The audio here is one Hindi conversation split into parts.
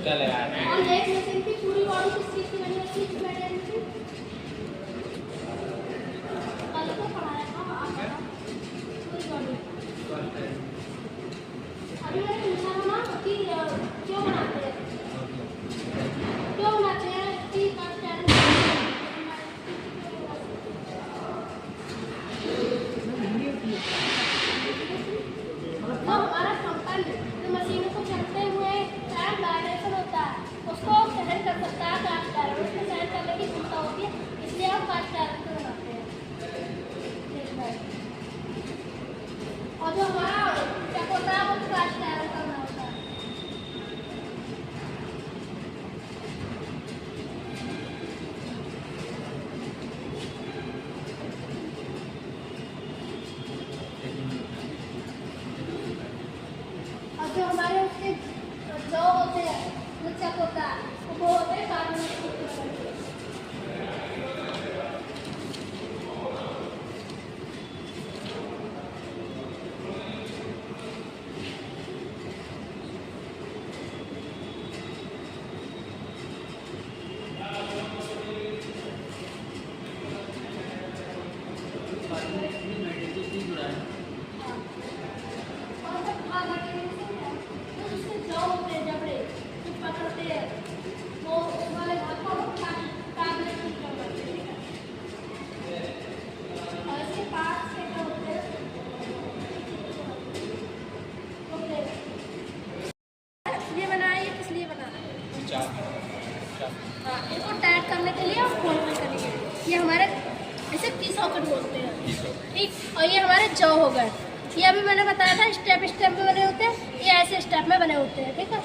उसका लगाना है। और एक मशीन की पूरी बॉडी किस चीज़ की बनी होती है? बैटरी की। कल तो पढ़ाया था आपने पूरी बॉडी। अभी मैंने पूछा था ना कि क्यों बनाते हैं कि कास्ट आयरन तो हमारा कंपन जो मशीनों को चलते हुए टाइम वाइब्रेशन होता है उसको सहन कर सकता है कास्ट आयरन, उसको सहन करने की क्षमता होती है, इसलिए हम कास्ट आयरन को बनाते हैं। और जो हमारा चक होता है वो कास्ट आयरन का बना होता है। और जो हमारे उसके जो होते हैं जो चक होता है वो होते हैं कार्बन। इनको टाइट करने के लिए और खोलने के लिए ये हमारे इसे की सॉकेट बोलते हैं, ठीक। और ये हमारे जॉ हो गए, ये अभी मैंने बताया था स्टेप स्टेप में बने होते हैं, ये ऐसे स्टेप में बने होते हैं, ठीक है।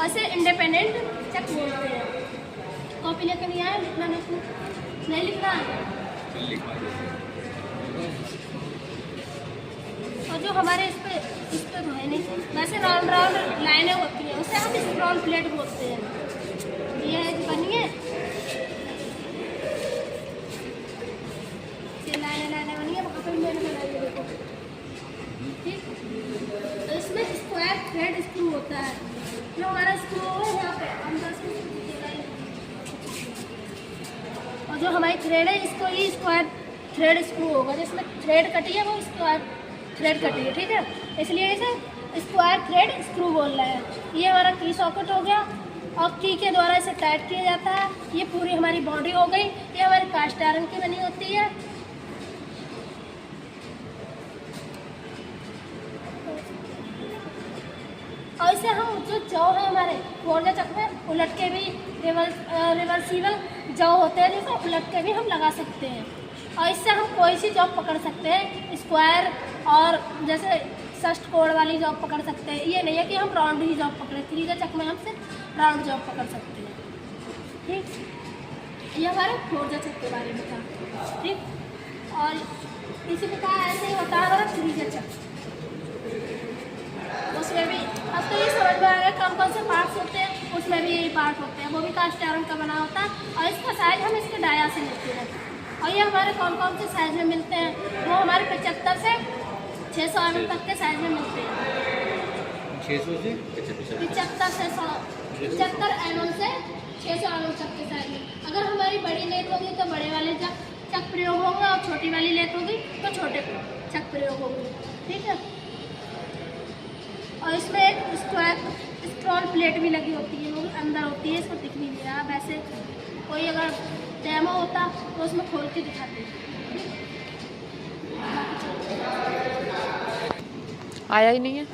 ऐसे इंडिपेंडेंट चक बोलते हैं। कॉपी लेकर नहीं आया, लिखना नहीं लिखना है। और जो हमारे इस पे तो है नहीं, वैसे राउंड राउंड लाइनें होती हैं, उसे हम स्क्रॉल प्लेट बोलते हैं। ये बनिए लाइनें बनी है, वहाँ पर मैंने बनाई है, देखो, ठीक। तो इसमें स्क्वायर थ्रेड स्क्रू होता है, जो हमारा स्क्रू है यहाँ पे अंदर से। और जो हमारी थ्रेड है इसको ये स्क्वायर थ्रेड स्क्रू होगा, जिसमें थ्रेड कटी है वो स्क्वायर थ्रेड कटी है, ठीक है। इसलिए इसे स्क्वायर थ्रेड स्क्रू बोल रहे हैं। ये हमारा की सॉकेट हो गया और की के द्वारा इसे टाइट किया जाता है। ये पूरी हमारी बॉडी हो गई, ये हमारी कास्ट आयरन की बनी होती है। और इसे हम जो जॉ है हमारे फोर्जा चक में उलट के भी रिवर्सिबल जॉ होते हैं, जिसे उलट के भी हम लगा सकते हैं। और इससे हम कोई सी जॉब पकड़ सकते हैं, स्क्वायर और जैसे षष्ठ कोण वाली जॉब पकड़ सकते हैं। ये नहीं है कि हम राउंड ही जॉब पकड़े, थ्रीजा चक में हम सिर्फ राउंड जॉब पकड़ सकते हैं, ठीक। ये हमारे फोर्जा चक के बारे में था, ठीक। और इसी प्रकार ऐसे ही होता है हमारा थ्रीजा चक। उसमें भी अब तो ये समझ में आ गया कौन से पार्ट्स होते हैं, उसमें भी यही पार्ट होते हैं, वो भी कास्ट आयरन का बना होता है। और इसका साइज हम इसके डाया से लेते हैं। और ये हमारे कौन से साइज में मिलते हैं, वो हमारे 75 से 600 mm तक के साइज में मिलते हैं। 600 से 75 से 75 mm से 600 mm तक के साइज में। अगर हमारी बड़ी लेट होगी तो बड़े वाले चक प्रयोग होंगे, और छोटी वाली लेट होगी तो छोटे चक प्रयोग होंगे, ठीक है। और इसमें एक स्क्रॉल प्लेट भी लगी होती है, वो भी अंदर होती है, इसको दिख नहीं रहा। वैसे कोई अगर डेमो होता तो उसमें खोल के दिखाते। आया ही नहीं है।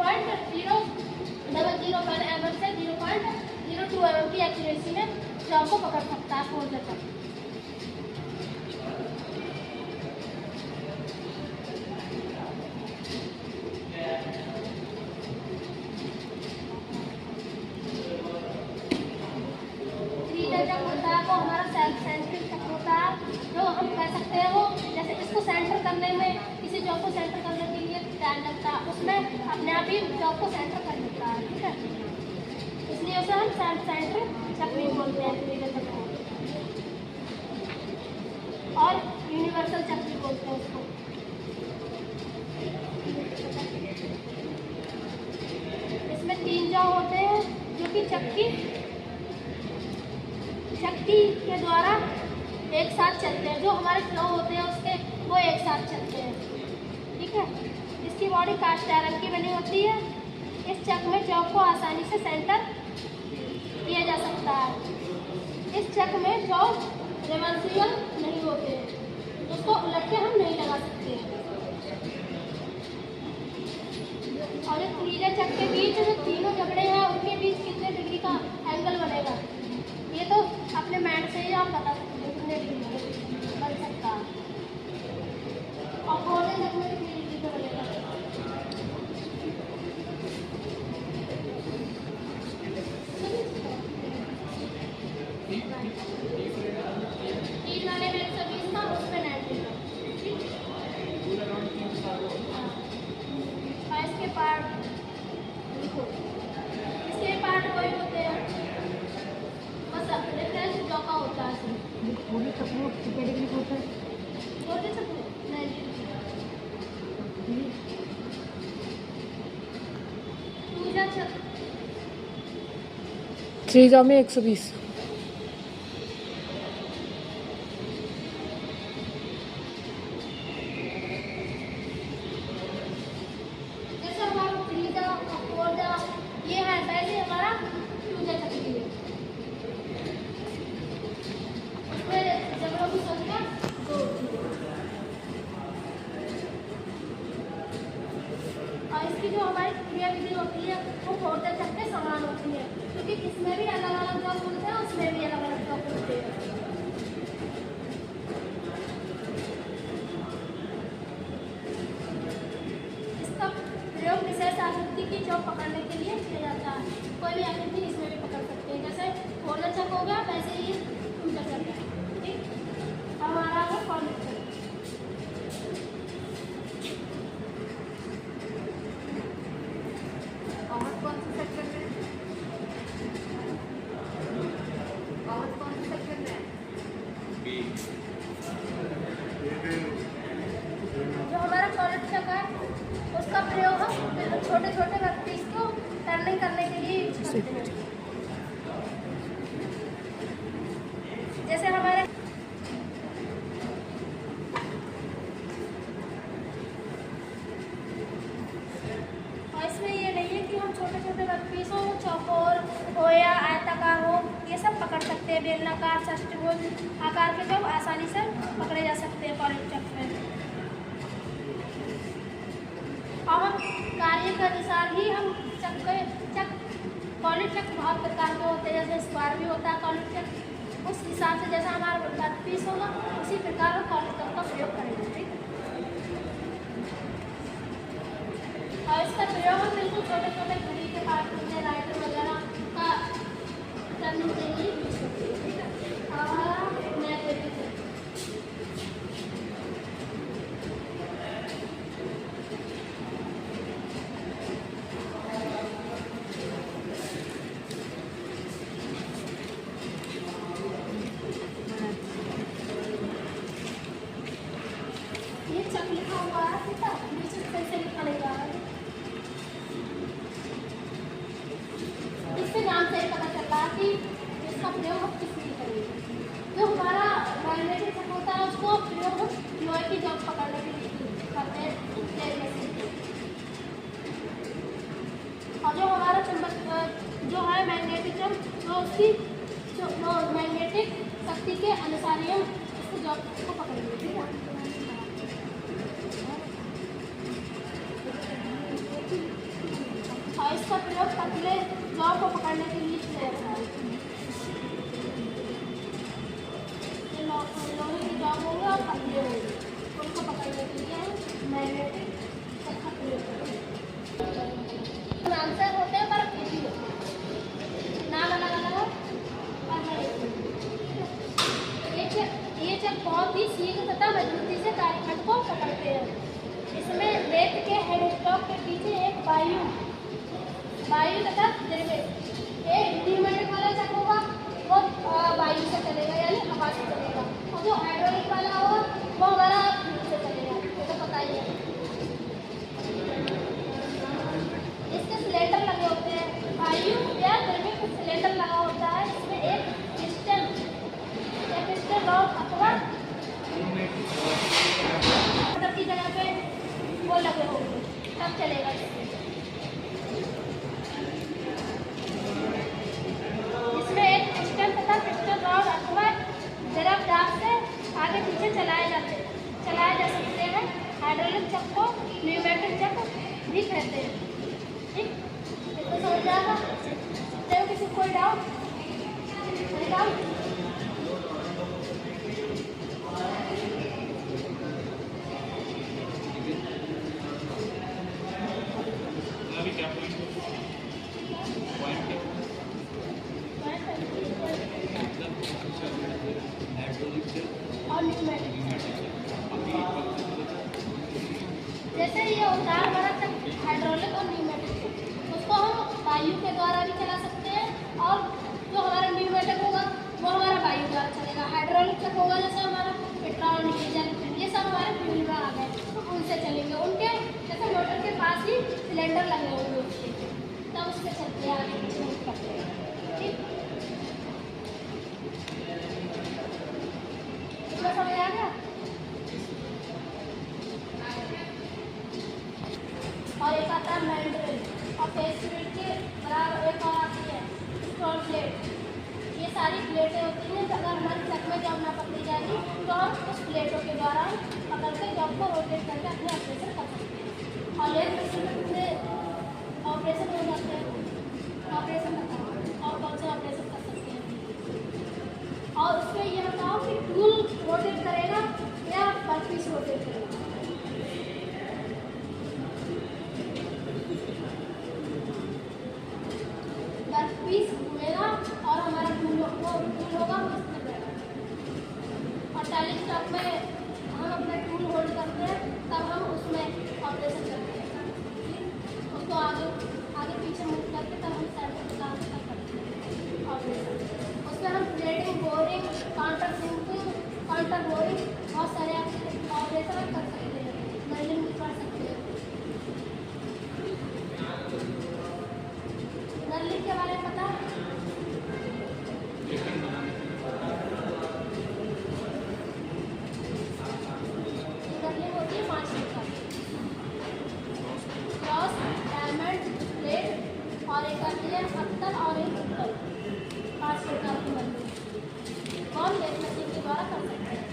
0.001 mm से 0.02 mm की एक्यूरेसी में जॉब को पकड़ सकता है फोल्डर तक। जब होता है वो हमारा सेल्फ सेंटरिंग तक होता है, जो हम कह सकते हैं वो जैसे इसको सेंटर करने में, किसी जॉब को सेंटर करने के लिए टाइम लगता है, उसमें अपने आप ही जॉब को सेंटर कर देता है। ठीक है, इसलिए उसे हम सेल्फ सेंटर टेक्निक बोलते हैं और यूनिवर्सल टेक्निक बोलते हैं उसको। इसमें 3 जॉब होते हैं जो कि चक्की के द्वारा एक साथ चलते हैं, जो हमारे फ्लो होते हैं उसके वो एक साथ चलते हैं। ठीक है, इसकी बॉडी कास्ट आयरन की बनी होती है। इस चक में जॉब को आसानी से सेंटर किया जा सकता है। इस चक में जॉब रिवर्सिबल नहीं होते हैं, उसको उलट के हम नहीं लगा सकते हैं। और इस त्रिज्या चक के बीच जो तीनों जबड़े हैं उनके बीच कितने डिग्री का एंगल बनेगा, ये तो अपने मैट से ही आप बता सकते हैं कितने डिग्री बन सकता है। और फोल्डर चक में कितनी डिग्री का बनेगा। तीन वाले में 120 था, उसमें 90 था। और इसके पार्ट देखो, इसके पार्ट वही होते हैं, बस डिफरेंस जो का होता है। पूरी सपोर्ट कितने डिग्री होता है? छोटे सपोर्ट 90 पूजा चक 3 जॉब में 120। जैसे हमारा 3 जा 4 जा ये है, वैसे हमारा 2 जा चक भी है। उसमें जबड़ों की संख्या 2 होती है। और इसकी जो हमारी क्रिया विधि होती है वो फोल्डर चक के समान होती है, क्योंकि इसमें भी अलग अलग जॉब होते हैं, उसमें भी अलग अलग जॉब होते हैं। इसका प्रयोग विशेष आकृति की जॉब पकड़ने के लिए किया जाता है। कोई भी आकृति इसमें भी पकड़ सकते हैं, जैसे फोल्डर चक हो गया वैसे ही पूजा चक है। ठीक, हमारा वो फोल्डर चक। और कौन से सेक्टर में? और कौन से सेक्टर में? जो हमारा फोल्डर चक है उसका प्रयोग हम छोटे छोटे वर्कपीस को टर्निंग करने के लिए यूज करते हैं। जैसे हमारे और इसमें ये नहीं है कि हम छोटे छोटे वर्कपीस हो, चौकोर हो या आयताकार हो, ये सब पकड़ सकते हैं। बेलनाकार, षष्ठभुज आकार के जब आसानी से पकड़े जा सकते हैं फोल्डर चक में। और कार्य के अनुसार ही हम चक कॉलेज चक बहुत प्रकार के होते हैं, जैसे स्क्वायर भी होता है कॉलेज चक, उस हिसाब से जैसा हमारा वर्कपीस होगा उसी प्रकार हम कॉलेज चक का प्रयोग करेंगे। ठीक है, और इसका प्रयोग हम बिल्कुल छोटे छोटे घड़ी के पार्ट होते हैं, लाइटर वगैरह का करने के लिए यूज करते हैं। ठीक है, हमारा मैग्नेटिक है। ये चक लिखा हुआ है, ठीक है, नीचे कैसे लिखा नहीं रहा है, इसके नाम से ही पता चल रहा है कि इसका प्रयोग हम किस लिए करेंगे। जो हमारा मैग्नेटिक चक होता है उसको प्रयोग हम लोहे की जॉब पकड़ने के लिए करते हैं, प्लेट मशीन के। और जो हमारा चुंबक जो है मैग्नेटिक चक, वो उसकी जो मैग्नेटिक शक्ति के अनुसार ही हम उसको जॉब को पकड़ेंगे। ठीक है, जो पतले जॉ को पकड़ने के लिए फ्लेयर है। ये लोहे की जॉ होंगे और पतले होंगे, उनको पकड़ने के लिए मैग्नेटिक आंसर होते हैं पर इजी होते हैं, नाम अलग अलग हो पर ये जब बहुत ही सीख तथा मजबूती से कार्यखंड को पकड़ते हैं। इसमें रेत के हेडस्टॉक के पीछे एक वायु तथा द्रव्य एक न्यूमेटिक वाला चक होगा, वो वायु से चलेगा यानी हवा से चलेगा, और जो हाइड्रोलिक वाला होगा वो हमारा फ्यूल से चलेगा, ये तो पता ही है। इसके सिलेंडर लगे होते हैं, वायु या द्रव्य कुछ सिलेंडर लगा होता है, इसमें एक पिस्टन रॉड अथवा मोटर की जगह पे वो लगे होंगे, तब चलेगा। इसमें एक पिस्टन तथा पिस्टन रॉड अथवा द्रव दाब से आगे पीछे चलाए जा सकते हैं। हाइड्रोलिक चक को न्यूमेटिक चक भी कहते हैं। ठीक, इसको समझ जाएगा। तो किसी कोई डाउट? और न्यूमेटिक जैसे ये होता है हमारा हाइड्रोलिक और न्यूमेटिक, उसको हम वायु के द्वारा भी चला सकते हैं, और जो हमारा न्यूमेटिक होगा वो हमारा वायु द्वारा चलेगा। हाइड्रोलिक चक होगा जैसे हमारा पेट्रोल, डीजल, ये सब हमारे फ्यूल में आ गए तो उनसे चलेंगे। उनके जैसे मोटर के पास ही सिलेंडर लगे होंगे उसके, तब उससे चलते हैं आगे पीछे मूव करते हैं। ठीक, इतना समझ आ गया? और एक आता है मैंड्रिल, और फेस प्लेट के बराबर एक और आती है स्टोन प्लेट। ये सारी प्लेटें होती हैं, अगर हमारी चक में जब ना पकड़ी जाएगी तो हम उस प्लेटों के द्वारा पकड़ के जब को रोटेट करके अपने ऑपरेशन कर सकते हैं। और लेट मशीन से ऑपरेशन हो जाते हैं। ऑपरेशन बताओ और कौन से ऑपरेशन कर सकते हैं, और उसमें ये बताओ कि टूल रोटेट करेगा या वर्कपीस रोटेट करेगा? वर्कपीस घूमेगा और हमारा टूल होगा वो इस तरह। और टाइलिंग स्टॉक में हम अपना टूल होल्ड करते हैं, तब हम उसमें ऑपरेशन करते हैं, उसको आगे पीछे मूव करके तब हम साइड में करते हैं ऑपरेशन। उसमें हम plating, boring, counter sinking, counter boring, बहुत सारे ऑपरेशन कर सकते हैं, वेल्डिंग भी कर सकते हैं। नर्लिंग के बारे में पता? नर्लिंग होती है 5 प्रकार, क्रॉस, डायमंड, प्लेट, और एक आती है पत्तल और एक उत्तल। 5 प्रकार की नर्लिंग कौन लेट मशीन के द्वारा कर सकते हैं?